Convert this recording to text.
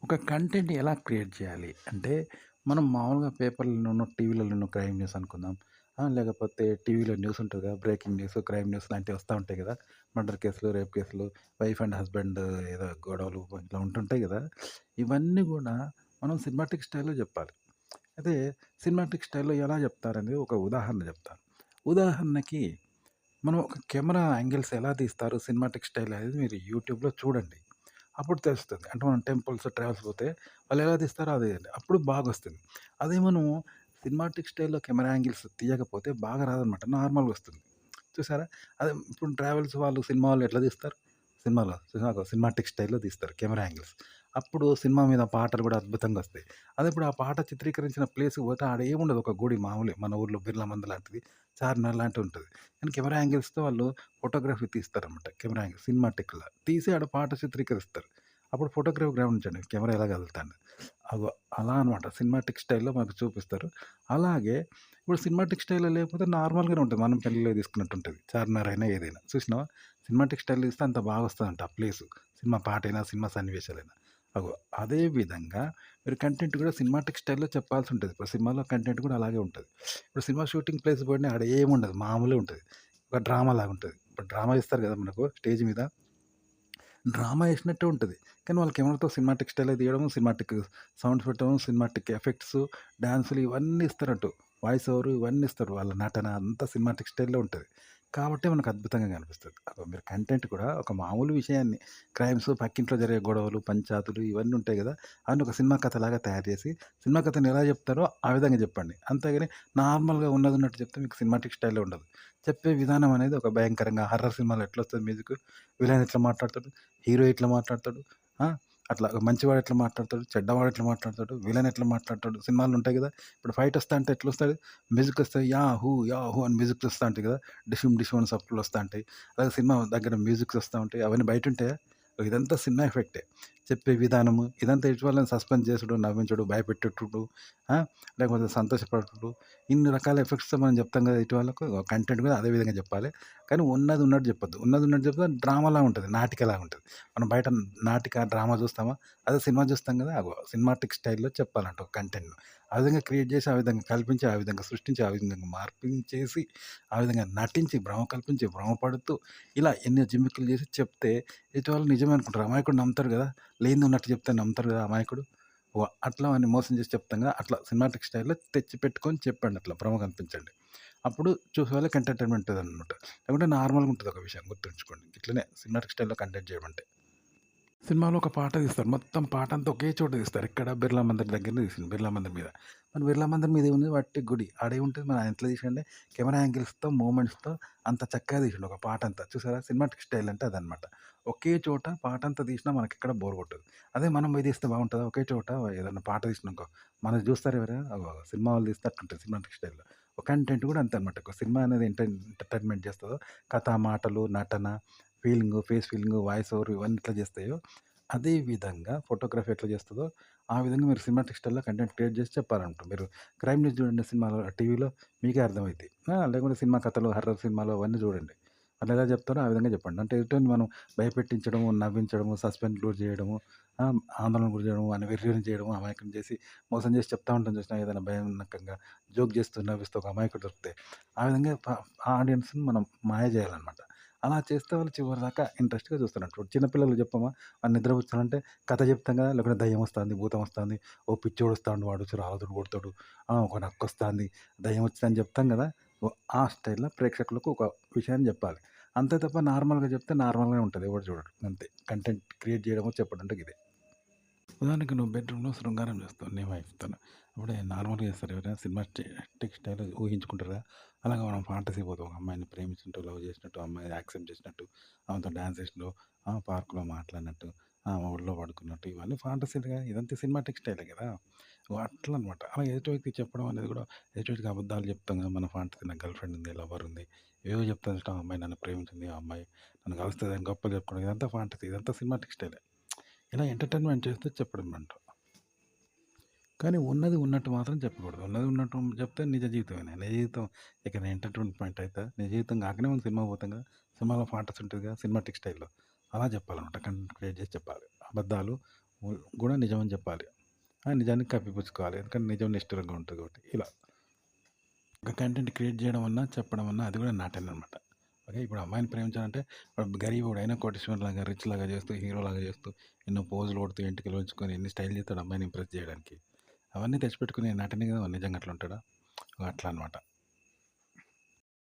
ఒక కంటెంట్ ఎలా క్రియేట్ చేయాలి? అంటే మనం మామూలుగా పేపర్‌లోనో, టీవీలలోనో క్రైమ్ న్యూస్ అనుకుందాం. లేకపోతే టీవీలో న్యూస్ ఉంటది కదా! బ్రేకింగ్ న్యూస్, క్రైమ్ న్యూస్ లాంటివి వస్తా ఉంటాయి కదా! మర్డర్ కేసులు, రేప్ కేసులు, వైఫ్ అండ్ హస్బెండ్ ఏదో గొడవలు ఇట్లా ఉంటుంటాయి కదా! ఇవన్నీ గూడా మనం సినిమాటిక్ స్టైల్‌లో జెప్పాలి. అయితే సినిమాటిక్ స్టైల్‌లో ఎలా జెప్తారనేది ఒక ఉదాహరణ జెప్తాను. ఉదాహరణకి మనం ఒక కెమెరా యాంగిల్స్ ఎలా తీస్తారు సినిమాటిక్ స్టైల్ అనేది మీరు యూట్యూబ్‌లో చూడండి. అప్పుడు తెలుస్తది. అంటే మనం టెంపుల్స్, ట్రావెల్స్ పోతే వాళ్ళు ఎలా తీస్తారో అదే అండి. అప్పుడు బాగొస్తుంది. అదే మనం సినిమాటిక్ స్టైల్‌లో కెమెరా యాంగిల్స్ తీయకపోతే బాగా రాదనమాట. నార్మల్‌గా వస్తుంది. చూసారా? అదే ఇప్పుడు ట్రావెల్స్ వాళ్ళు సినిమా వాళ్ళు ఎట్లా తీస్తారు? సినిమాటిక్ స్టైల్‌లో తీస్తారు కెమెరా యాంగిల్స్. అప్పుడు సినిమా మీద పాటలు కూడా అద్భుతంగా వస్తాయి. అదే ఇప్పుడు ఆ పాట చిత్రీకరించిన ప్లేస్‌కి పోతే ఆడ ఏముండదు. ఒక గుడి మామూలే మన ఊర్లో బిర్లా మందిర్ లాంటిది, చార్మినార్ లాంటివి ఉంటది. కానీ కెమెరా యాంగిల్స్‌తో వాళ్ళు ఫోటోగ్రఫీ తీస్తారనమాట. కెమెరా యాంగిల్ సినిమాటిక్‌లా తీసి ఆడ పాట చిత్రీకరిస్తారు. అప్పుడు ఫోటోగ్రఫీ గమనించండి. కెమెరా ఎలా కదులుతాంది. అగో అలా అనమాట. సినిమాటిక్ స్టైల్‌లో మనకు చూపిస్తారు. అలాగే ఇప్పుడు సినిమాటిక్ స్టైల్‌లో లేకపోతే నార్మల్‌గానే ఉంటది. మనం పెళ్ళిలో తీసుకున్నట్టుంటది. చార్మినార్ అయినా ఏదైనా. చూసినావా? సినిమాటిక్ స్టైల్‌లో తీస్తే అంత బాగొస్తదంట ఆ ప్లేసు. సినిమా పాటైనా, సినిమా సన్నివేశాలైనా. అగో అదే విధంగా మీరు కంటెంట్ కూడా సినిమాటిక్ స్టైల్‌లో చెప్పాల్సుంటది. ఇప్పుడు సినిమాలో కంటెంట్ కూడా అలాగే ఉంటది. ఇప్పుడు సినిమా షూటింగ్ ప్లేస్‌కి పోయిన ఆడ ఏముండదు. మామూలుగా ఉంటది. ఒక డ్రామా లాగుంటది. ఇప్పుడు డ్రామా ఇస్తారు కదా మనకు స్టేజ్ మీద. డ్రామా ఏసినట్టే ఉంటది. కానీ వాళ్ళు కెమెరాతో సినిమాటిక్ స్టైల్‌లో తీయడము, సినిమాటిక్ సౌండ్స్ పెట్టడము, సినిమాటిక్ ఎఫెక్ట్స్, డాన్సులు ఇవన్నీ ఇస్తారటు. వాయిస్ ఓవర్ ఇవన్నీ ఇస్తారు. వాళ్ళ నటన అంతా సినిమాటిక్ స్టైల్‌లో ఉంటది. కాబట్టి మనకు అద్భుతంగా కనిపిస్తది. అగో మీరు కంటెంట్ కూడా ఒక మామూలు విషయాన్ని క్రైమ్స్, పక్కింట్లో జరిగే గొడవలు, పంచాతులు ఇవన్నీ ఉంటాయి గదా! అవన్నీ ఒక సినిమా కథలాగా తయారు చేసి, సినిమా కథను ఎలా చెప్తారో ఆ విధంగా చెప్పండి. అంతేగాని నార్మల్‌గా ఉన్నదున్నట్టు చెప్తే మీకు సినిమాటిక్ స్టైల్‌లో ఉండదు. చెప్పే విధానం అనేది ఒక భయంకరంగా హర్రర్ సినిమాలో ఎట్లొస్తది మ్యూజిక్, విలన్ ఎట్లా మాట్లాడతాడు, హీరో ఎట్లా మాట్లాడతాడు, ఆ! అట్లా మంచివాడు ఎట్లా మాట్లాడతాడు, చెడ్డవాడు ఎట్లా మాట్లాడతాడు, విలన్ ఎట్లా మాట్లాడతాడు, సినిమాలు ఉంటాయి గదా! ఇప్పుడు ఫైట్ వస్తా అంటే ఎట్లొస్తది, మ్యూజిక్ వస్తది. యాహూ! యాహూ! అని మ్యూజిక్స్ వస్తా ఉంటాయి గదా! డిషుమ్ డిషుమ్ అని సప్పుళ్ళు వస్తా ఉంటాయి. అలాగే సినిమా దగ్గర మ్యూజిక్స్ వస్తా ఉంటాయి. అవన్నీ బయటుంటాయా? ఇదంతా సినిమా ఎఫెక్టే. చెప్పే విధానము ఇదంతా ఎదుటి వాళ్ళని సస్పెన్స్ చేసుడు, నవ్వించుడు, భయపెట్టేటుడు, ఆ! లేకపోతే సంతోషపడుడు ఇన్ని రకాల ఎఫెక్ట్స్‌తో మనం చెప్తాం కదా! ఎదుటి వాళ్ళకు కంటెంట్ కూడా అదే విధంగా చెప్పాలి. కానీ ఉన్నది ఉన్నట్టు చెప్పొద్దు. ఉన్నది ఉన్నట్టు చెప్తే డ్రామాలా ఉంటది. నాటికలాగా ఉంటది. మనం బయట నాటిక, డ్రామా చూస్తామా? అదే సినిమా చూస్తాం కదా! అగో సినిమాటిక్ స్టైల్‌లో చెప్పాలంట ఒక కంటెంట్‌ను. ఆ విధంగా క్రియేట్ చేసి, ఆ విధంగా కల్పించి, ఆ విధంగా సృష్టించి, ఆ విధంగా మార్పించేసి, ఆ విధంగా నటించి, భ్రమ కల్పించి, భ్రమపడుతూ ఇలా ఎన్ని జిమ్మిక్కులు చేసి చెప్తే ఎదుటి వాళ్ళు నిజమే అనుకుంటారు. అమాయకుడు నమ్ముతారు కదా! లేనిది ఉన్నట్టు చెప్తే నమ్ముతారు కదా అమాయకుడు. అట్లా వాడిని మోసం చేసి చెప్తాం కదా! అట్లా సినిమాటిక్ స్టైల్‌లో తెచ్చి పెట్టుకొని చెప్పండి అట్లా భ్రమ కల్పించండి. అప్పుడు చూసే వాళ్ళకి ఎంటర్‌టైన్‌మెంట్ ఉంటదనమాట. లేకుంటే నార్మల్‌గా ఉంటది ఒక విషయం గుర్తుంచుకోండి. ఇట్లనే సినిమాటిక్ స్టైల్‌లో కంటెంట్ చేయడం అంటే. సినిమాలో ఒక పాట తీస్తారు. మొత్తం పాటంతా ఒకే చోట తీస్తారు. ఎక్కడ బిర్లా మందిర్ దగ్గరనే తీసిండు. బిర్లా మందిర్ మీద. మరి బిర్లా మందిర్ మీద ఏముంది వట్టి గుడి. ఆడేముంటది మరి ఆయన ఎట్లా తీసిండంటే కెమెరా యాంగిల్స్‌తో, మూవ్‌మెంట్స్‌తో అంత చక్కగా తీసిండు ఒక పాటంతా. చూసారా? సినిమాటిక్ స్టైల్ అంటే అదనమాట. ఒకే చోట పాటంతా తీసినా మనకెక్కడ బోర్ కొట్టదు. అదే మనం పోయి తీస్తే బాగుంటదా? ఒకే చోట ఏదన్నా పాట తీసినామనుకో మనది చూస్తారు ఎవరైనా? అగో సినిమా వాళ్ళు తీస్తే అట్లుంటది సినిమాటిక్ స్టైల్‌లో. కంటెంట్ కూడా అంతే అనమాట. ఒక సినిమా అనేది ఎంటర్‌టైన్‌మెంట్ చేస్తదో కథ, మాటలు, నటన, feeling, face feeling, voice over ఇవన్నీ ఎట్లా చేస్తాయో అదే విధంగా ఫోటోగ్రఫీ ఎట్లా చేస్తదో, ఆ విధంగా మీరు సినిమాటిక్ స్టైల్‌లో కంటెంట్ క్రియేట్ చేసి చెప్పాలన్నమాట. మీరు క్రైమ్ న్యూస్ చూడండి సినిమాలో టీవీలో మీకే అర్థమైద్ది. లేకుంటే సినిమా కథలు, హర్రర్ సినిమాలు అవన్నీ చూడండి. వాళ్ళు ఎలా చెప్తారో ఆ విధంగా చెప్పండి. అంటే ఎదుటోన్ని మనం భయపెట్టించడము, నవ్వించడము, సస్పెన్స్ గురి చేయడము, ఆందోళనకు గురి చేయడము, వాడిని వెర్రిని చేయడము, అమాయకుడిని చేసి మోసం చేసి చెప్తా ఉంటాం చూసినావా ఏదైనా భయానకంగా జోక్ చేస్తూ, నవ్విస్తూ ఒక అమాయకుడు దొరికితే, ఆ విధంగా ఆడియన్స్‌ని మనం మాయ చేయాలన్నమాట. అలా చేస్తే వాళ్ళు చివరిదాకా ఇంట్రెస్ట్‌గా చూస్తారంట. ఇప్పుడు చిన్న పిల్లలకి చెప్పమా వాడు నిద్రపుచ్చాలంటే కథ చెప్తాం కదా! లేకుంటే దయ్యం వస్తాంది, భూతం వస్తాంది, ఓ పిచ్చోడు వస్తాండు వాడు వచ్చి రాళ్ళతోటి కొడతాడు. ఒక నక్కొస్తాంది, దయ్యం వచ్చిందని చెప్తాం కదా! ఆ స్టైల్‌లో ప్రేక్షకులకు ఒక విషయాన్ని చెప్పాలి. అంతే తప్ప నార్మల్‌గా చెప్తే నార్మల్‌గానే ఉంటది. ఎవడు చూడడు. అంతే. కంటెంట్ క్రియేట్ చేయడమో, చెప్పడం అంటే ఇదే. ఉదాహరణకి నువ్వు బెడ్‌రూమ్‌లో శృంగారం చేస్తావు నీ వైఫ్‌తోని. అప్పుడే నార్మల్‌గా చేస్తారు ఎవరైనా సినిమాటిక్ స్టైల్ ఊహించుకుంటారు కదా! అలాగా మనం ఫాంటసీ పోతాం. ఒక అమ్మాయిని ప్రేమించినట్టు, లవ్ చేసినట్టు, అమ్మాయిని యాక్సెప్ట్ చేసినట్టు, ఆమెతో డాన్స్ చేసినట్టు, పార్క్‌లో మాట్లాడినట్టు, ఆమె ఒడిలో పడుకున్నట్టు ఇవన్నీ ఫాంటసీలుగా ఇదంతా సినిమాటిక్ స్టైలే కదా! అట్లా అనమాట. అలా ఎదుటి వ్యక్తికి చెప్పడం అనేది కూడా ఎదుటి వ్యక్తికి అబద్ధాలు చెప్తాం కదా! మన ఫాంటసీ నాకు గర్ల్ ఫ్రెండ్ ఉంది, లవర్ ఉంది. ఏవేవో చెప్తాం చూసినావా? ఆ అమ్మాయి నన్ను ప్రేమించింది, ఆ అమ్మాయి నన్ను కలుస్తదని గొప్పలు చెప్పుకోవడం ఇదంతా ఫాంటసీ. ఇదంతా సినిమాటిక్ స్టైలే. ఇలా ఎంటర్‌టైన్‌మెంట్ చేస్తే చెప్పడం అంట. కానీ ఉన్నది ఉన్నట్టు మాత్రం చెప్పకూడదు. ఉన్నది ఉన్నట్టు చెప్తే నిజ జీవితమేనే. నిజ జీవితం ఇక ఎంటర్‌టైన్‌మెంట్ అయితదా? నిజ జీవితం కాకనే మనం సినిమాకి పోతాం కదా! సినిమాలో ఫాంటసీ ఉంటది కదా! సినిమాటిక్ స్టైల్‌లో. అలా చెప్పాలన్నమాట. కంటెంట్ క్రియేట్ చేసి చెప్పాలి. అబద్ధాలు కూడా నిజమని చెప్పాలి. ఆ నిజాన్ని కప్పిపుచ్చుకోవాలి. ఎందుకంటే నిజం నిష్ఠూరంగా ఉంటది కాబట్టి. ఇలా ఒక కంటెంట్ క్రియేట్ చేయడం అన్నా, చెప్పడం అన్నా అది కూడా నాటేననమాట. ఓకే. ఇప్పుడు అమ్మాయిని ప్రేమించాలంటే వాడు గరీబోడైనా కోటీశ్వరులాగా, రిచ్‌లాగా చేస్తూ, హీరోలాగా చేస్తూ, ఎన్నో పోజులు కొడుతూ, ఎంటికలు ఉంచుకొని ఎన్ని స్టైల్ చేస్తాడు అమ్మాయిని ఇంప్రెస్ చేయడానికి. అవన్నీ తెచ్చిపెట్టుకునే నటనే కదా! వాడు నిజంగా అట్లుంటాడా? అట్లా అనమాట.